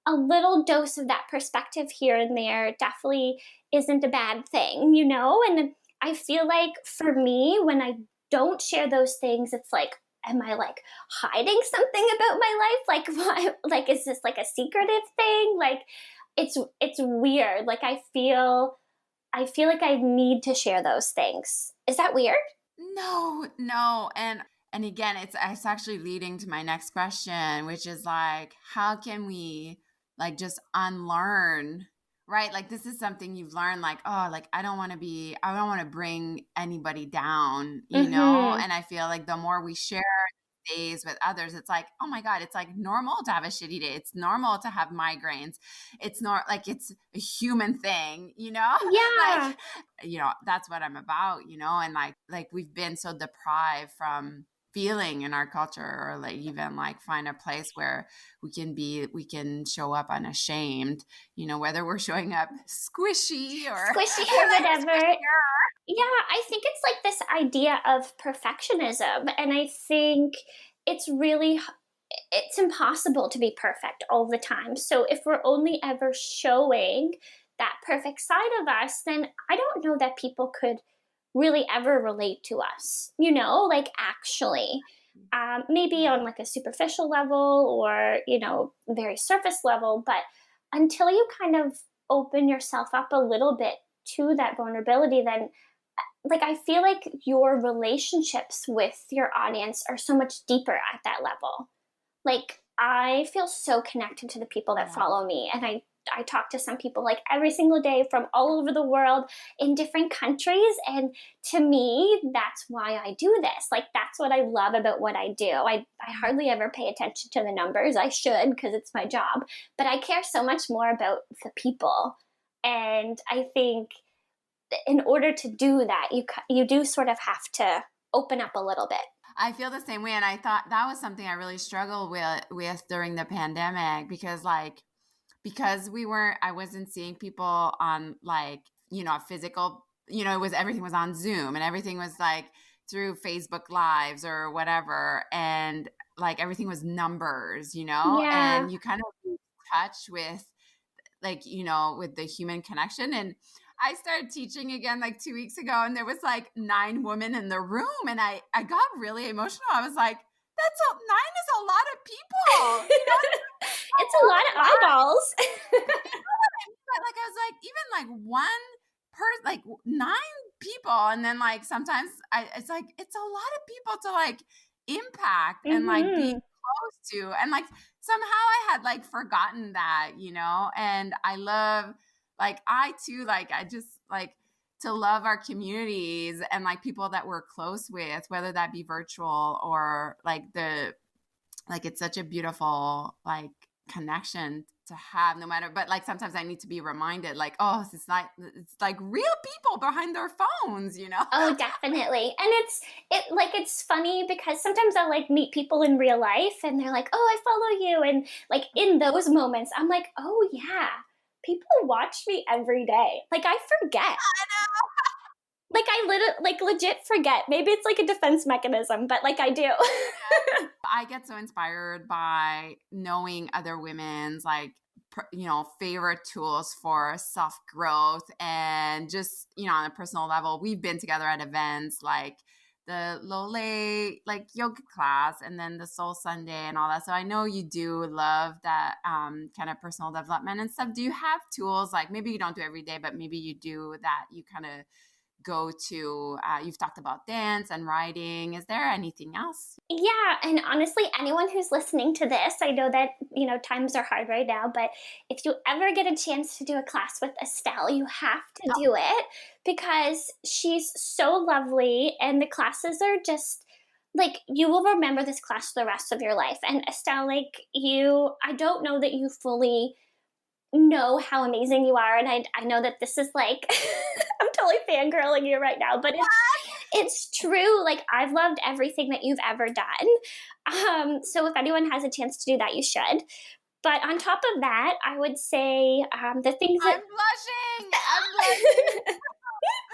S2: a little dose of that perspective here and there definitely isn't a bad thing, And I feel like for me, when I don't share those things, it's like, am I like hiding something about my life? Like, what? Like, is this like a secretive thing? Like, it's weird. Like, I feel like I need to share those things. Is that weird?
S1: No. And again, it's actually leading to my next question, which is like, how can we like just unlearn, right? Like this is something you've learned, like, oh, like I don't want to bring anybody down,
S2: Mm-hmm.
S1: And I feel like the more we share days with others, it's like, oh my God, it's like normal to have a shitty day. It's normal to have migraines. It's not like it's a human thing,
S2: Yeah.
S1: like, that's what I'm about, and like we've been so deprived from feeling in our culture, or like even like find a place where we can show up unashamed, whether we're showing up squishy or
S2: Squishy or
S1: like
S2: whatever.
S1: squishier.
S2: Yeah, I think it's like this idea of perfectionism. And I think it's really it's impossible to be perfect all the time. So if we're only ever showing that perfect side of us, then I don't know that people could really ever relate to us, like actually. Maybe
S1: Yeah.
S2: on like a superficial level or, very surface level, but until you kind of open yourself up a little bit to that vulnerability, then like I feel like your relationships with your audience are so much deeper at that level. Like I feel so connected to the people that
S1: Yeah.
S2: follow me, and I talk to some people like every single day from all over the world in different countries, and to me that's why I do this. Like that's what I love about what I do. I hardly ever pay attention to the numbers. I should, because it's my job, but I care so much more about the people. And I think in order to do that, you do sort of have to open up a little bit.
S1: I feel the same way, and I thought that was something I really struggled with during the pandemic, because I wasn't seeing people on like, physical, everything was on Zoom, and everything was like through Facebook lives or whatever, and like everything was numbers,
S2: Yeah.
S1: and you kind of lose touch with like, with the human connection. And I started teaching again like 2 weeks ago, and there was like 9 women in the room, and I got really emotional. I was like, nine is a lot of people,
S2: It's a lot of eyeballs.
S1: but like I was like, even like one person, like 9 people, and then like sometimes it's like it's a lot of people to like impact and like be
S2: Hmm.
S1: close to, and like somehow I had like forgotten that, and I love, like I too, like I just like to love our communities and like people that we're close with, whether that be virtual or like it's such a beautiful like connection to have, no matter, but like sometimes I need to be reminded like, oh, it's like real people behind their phones.
S2: Oh, definitely. And it's funny because sometimes I'll like meet people in real life and they're like, "Oh, I follow you." And like in those moments, I'm like, "Oh yeah, people watch me every day." Like I forget. Like I like legit forget. Maybe it's like a defense mechanism, but like I do.
S1: I get so inspired by knowing other women's like favorite tools for self growth, and just on a personal level, we've been together at events like the Lole like yoga class, and then the Soul Sunday and all that. So I know you do love that kind of personal development and stuff. Do you have tools, like maybe you don't do every day, but maybe you do, that you kind of go to? You've talked about dance and writing. Is there anything else?
S2: Yeah, and honestly, anyone who's listening to this, I know that, times are hard right now, but if you ever get a chance to do a class with Estelle, you have to
S1: Oh,
S2: do it because she's so lovely and the classes are just like you will remember this class for the rest of your life. And Estelle, like I don't know that you fully know how amazing you are, and I know that this is like I'm totally fangirling you right now, but it's true. Like I've loved everything that you've ever done. So if anyone has a chance to do that, you should. But on top of that, I would say the things that
S1: I'm blushing. I'm blushing.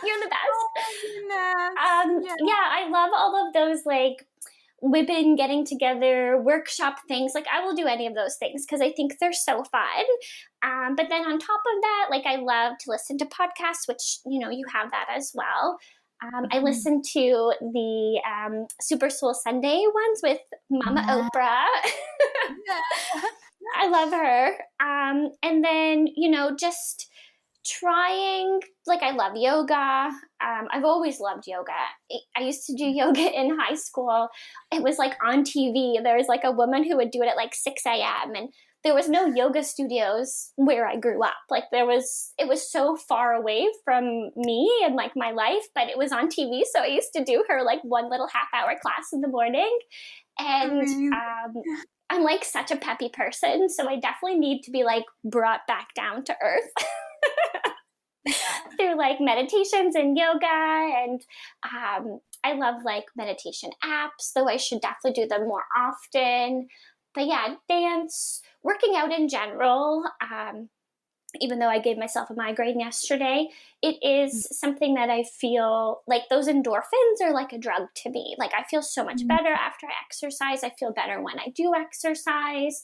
S2: you're the
S1: Oh
S2: best.
S1: my goodness. Yeah.
S2: Yeah, I love all of those like women getting together, workshop things. Like I will do any of those things because I think they're so fun. But then on top of that, like I love to listen to podcasts, which you have that as well. I
S1: Mhm.
S2: listen to the Super Soul Sunday ones with Mama
S1: Yeah.
S2: Oprah.
S1: Yeah.
S2: I love her. And then, just trying, like, I love yoga. I've always loved yoga. I used to do yoga in high school. It was like on TV. There was like a woman who would do it at like 6 a.m. And there was no yoga studios where I grew up. Like, it was so far away from me and like my life, but it was on TV. So I used to do her like one little half-hour class in the morning. And
S1: Amazing.
S2: I'm like such a peppy person, so I definitely need to be like brought back down to earth
S1: Yeah.
S2: through like meditations and yoga. And I love like meditation apps, though I should definitely do them more often. But yeah, dance, working out in general. Even though I gave myself a migraine yesterday, it is something that I feel like those endorphins are like a drug to me. Like I feel so much
S1: Mhm.
S2: better after I exercise. I feel better when I do exercise.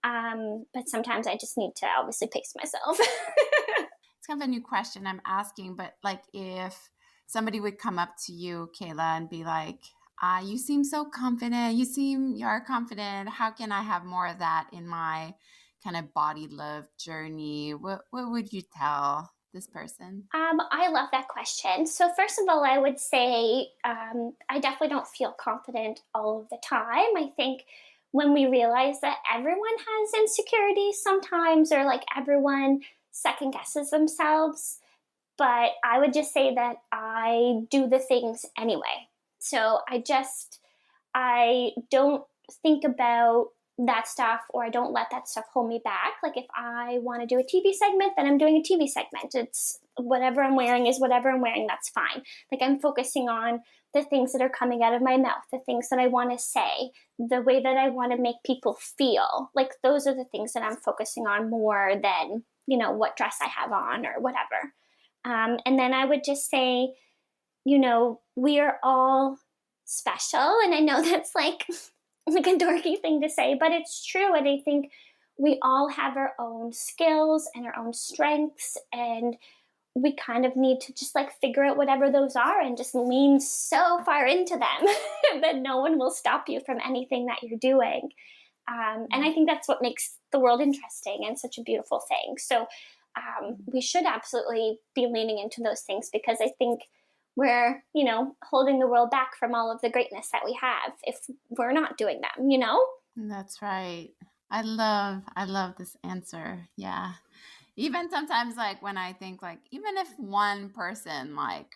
S2: But sometimes I just need to obviously pace myself.
S1: It's kind of a new question I'm asking, but like if somebody would come up to you, Kayla, and be like, you seem so confident. You're confident. How can I have more of that in my kind of body love journey? What would you tell this person?
S2: I love that question. So, first of all, I would say I definitely don't feel confident all of the time. I think when we realize that everyone has insecurities sometimes, or like everyone second guesses themselves, but I would just say that I do the things anyway. So, I don't think about that stuff or I don't let that stuff hold me back. Like if I want to do a TV segment, then I'm doing a TV segment. It's whatever I'm wearing is whatever I'm wearing, that's fine. Like I'm focusing on the things that are coming out of my mouth, the things that I want to say, the way that I want to make people feel. Like those are the things that I'm focusing on more than, what dress I have on or whatever. And then I would just say, we are all special. And I know that's like a dorky thing to say, but it's true. And I think we all have our own skills and our own strengths. And we kind of need to just like figure out whatever those are and just lean so far into them that no one will stop you from anything that you're doing. And I think that's what makes the world interesting and such a beautiful thing. So we should absolutely be leaning into those things because I think we're, holding the world back from all of the greatness that we have if we're not doing them.
S1: That's right. I love this answer. Yeah. Even sometimes like when I think like even if one person like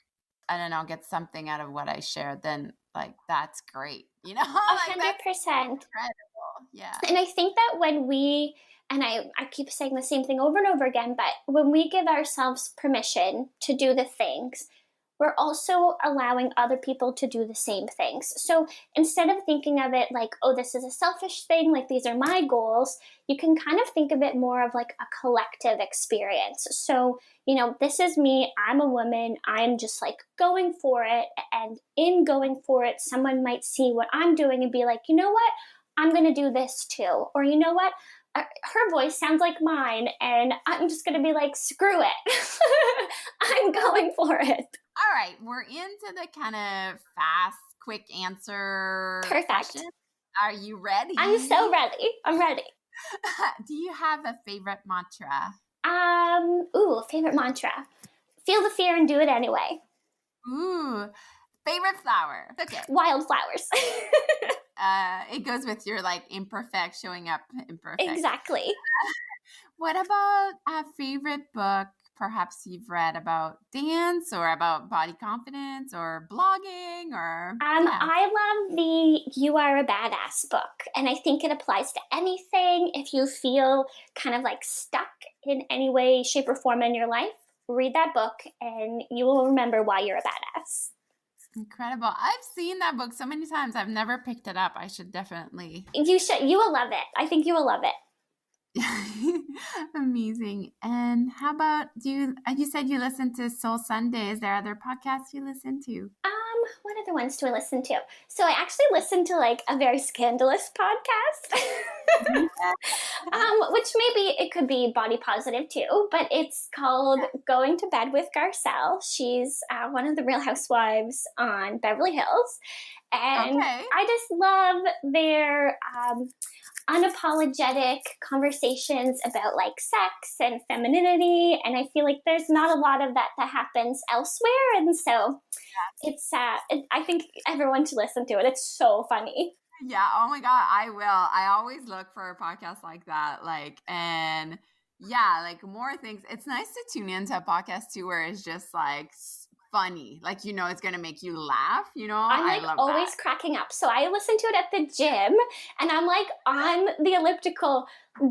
S1: I don't know gets something out of what I shared, then like that's great.
S2: A
S1: Like
S2: hundred
S1: that's
S2: percent.
S1: incredible. Yeah.
S2: And I think that when and I keep saying the same thing over and over again, but when we give ourselves permission to do the things, we're also allowing other people to do the same things. So instead of thinking of it like, oh, this is a selfish thing, like these are my goals, you can kind of think of it more of like a collective experience. So, this is me, I'm a woman, I'm just like going for it. And in going for it, someone might see what I'm doing and be like, you know what? I'm going to do this too. Or you know what? Her voice sounds like mine, and I'm just going to be like, screw it. I'm going for it.
S1: All right, we're into the kind of fast, quick answer
S2: Perfect.
S1: question. Are you
S2: I'm
S1: ready?
S2: so ready. I'm ready.
S1: Do you have a favorite mantra?
S2: Favorite mantra. Feel the fear and do it anyway.
S1: Ooh, favorite flower. Okay.
S2: Wildflowers.
S1: It goes with your like imperfect, showing up imperfect.
S2: Exactly.
S1: What about a favorite book perhaps you've read about dance or about body confidence or blogging or yeah.
S2: I love the You Are a Badass book, and I think it applies to anything. If you feel kind of like stuck in any way, shape, or form in your life, read that book and you will remember why you're a badass.
S1: Incredible. I've seen that book so many times. I've never picked it up. I should definitely.
S2: You should, you will love it. I think you will love it.
S1: Amazing. And how about you said you listen to Soul Sunday. Is there other podcasts you listen to?
S2: What other ones do I listen to? So I actually listen to like a very scandalous podcast. Which maybe it could be body positive too, but it's called Going to Bed with Garcelle. She's one of the Real Housewives on Beverly Hills. And
S1: Okay.
S2: I just love their unapologetic conversations about like sex and femininity. And I feel like there's not a lot of that happens elsewhere. And so it's, I think everyone should listen to it. It's so funny.
S1: Yeah. Oh my God. I will. I always look for a podcast like that. Like, and yeah, like more things. It's nice to tune into a podcast too, where it's just like funny. Like, it's going to make you laugh.
S2: I'm
S1: I
S2: like
S1: love
S2: always
S1: that.
S2: cracking up. So I listen to it at the gym and I'm like on the elliptical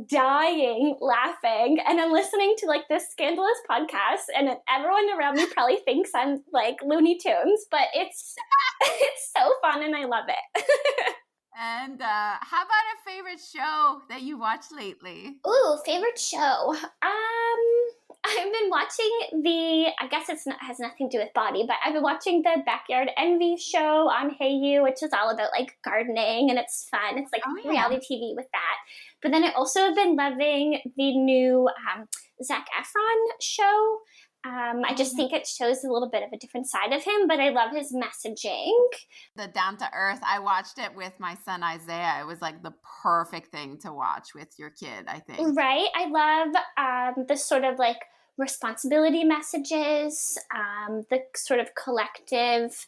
S2: dying laughing, and I'm listening to like this scandalous podcast and everyone around me probably thinks I'm like Looney Tunes, but it's it's so fun and I love it.
S1: And how about a favorite show that you watched lately?
S2: Ooh, favorite show. I've been watching I guess has nothing to do with body, but I've been watching the Backyard Envy show on Hey You, which is all about like gardening and it's fun. It's like
S1: Oh, yeah.
S2: reality TV with that. But then I also have been loving the new Zac Efron show. I
S1: Oh,
S2: just
S1: yeah.
S2: think it shows a little bit of a different side of him, but I love his messaging.
S1: The Down to Earth. I watched it with my son Isaiah. It was like the perfect thing to watch with your kid, I think.
S2: Right. I love the sort of like responsibility messages, the sort of collective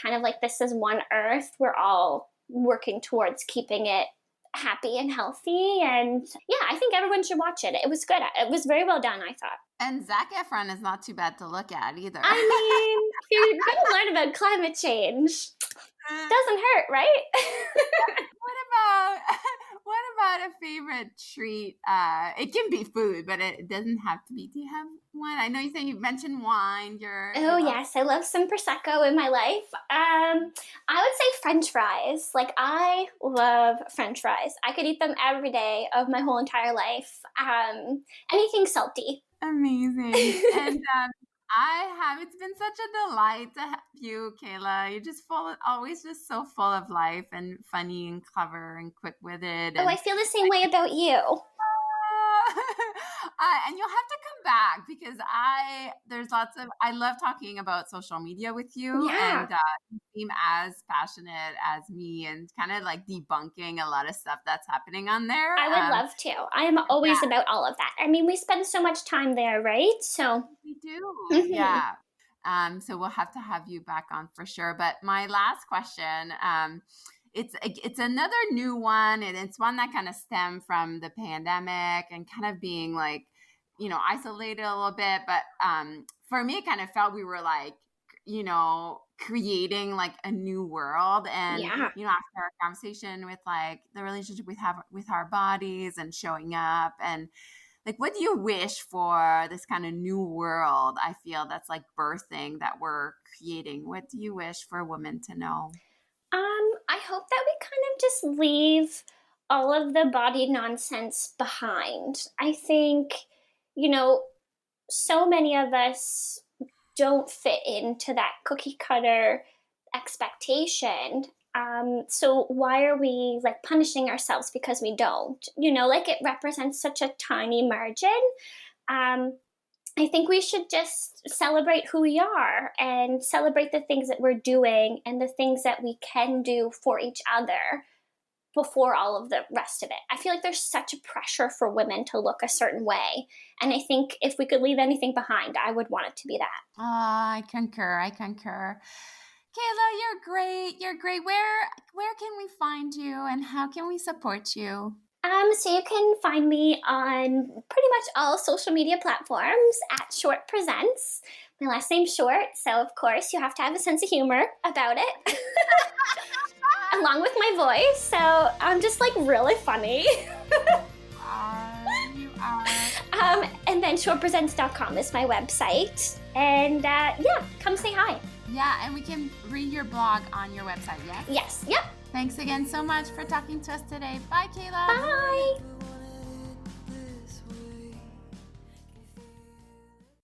S2: kind of like this is one earth. We're all working towards keeping it happy and healthy. And yeah, I think everyone should watch it. It was good. It was very well done, I thought.
S1: And Zac Efron is not too bad to look at either.
S2: I mean, if you're going to learn about climate change, doesn't hurt, right?
S1: What about what about a favorite treat? It can be food, but it doesn't have to be. Do you have one? I know you mentioned wine. You
S2: Oh
S1: love.
S2: yes, I love some prosecco in my life. I would say French fries. Like I love French fries. I could eat them every day of my whole entire life. Anything salty.
S1: Amazing. And it's been such a delight to have you, Kayla. You're just always just so full of life and funny and clever and quick witted.
S2: Oh, I
S1: And
S2: feel the same way about you.
S1: and you'll have to come back because I love talking about social media with you,
S2: Yeah,
S1: and you seem as passionate as me and kind of like debunking a lot of stuff that's happening on there.
S2: I would love to. I am always
S1: Yeah,
S2: about all of that. I mean, we spend so much time there, right? So,
S1: we do.
S2: mhm.
S1: Yeah. So we'll have to have you back on for sure. But my last question, it's another new one, and it's one that kind of stemmed from the pandemic and kind of being like, isolated a little bit. But for me, it kind of felt we were like, creating like a new world. And
S2: Yeah.
S1: after our conversation with like the relationship we have with our bodies and showing up and like, what do you wish for this kind of new world? I feel that's like birthing that we're creating. What do you wish for women to know?
S2: I hope that we kind of just leave all of the body nonsense behind. I think, you know, so many of us don't fit into that cookie cutter expectation. So why are we like punishing ourselves because we don't? Like it represents such a tiny margin. Um, I think we should just celebrate who we are and celebrate the things that we're doing and the things that we can do for each other. before all of the rest of it. I feel like there's such a pressure for women to look a certain way. And I think if we could leave anything behind, I would want it to be that.
S1: I concur. I concur. Kayla, you're great. You're great. Where can we find you and how can we support you?
S2: So you can find me on pretty much all social media platforms at Short Presents. My last name's Short, so of course you have to have a sense of humor about it, along with my voice. So I'm just like really funny.
S1: You are.
S2: And then shortpresents.com is my website. And come say hi.
S1: Yeah, and we can read your blog on your website, yes?
S2: Yes, yep.
S1: Thanks again so much for talking to us today. Bye, Kayla.
S2: Bye.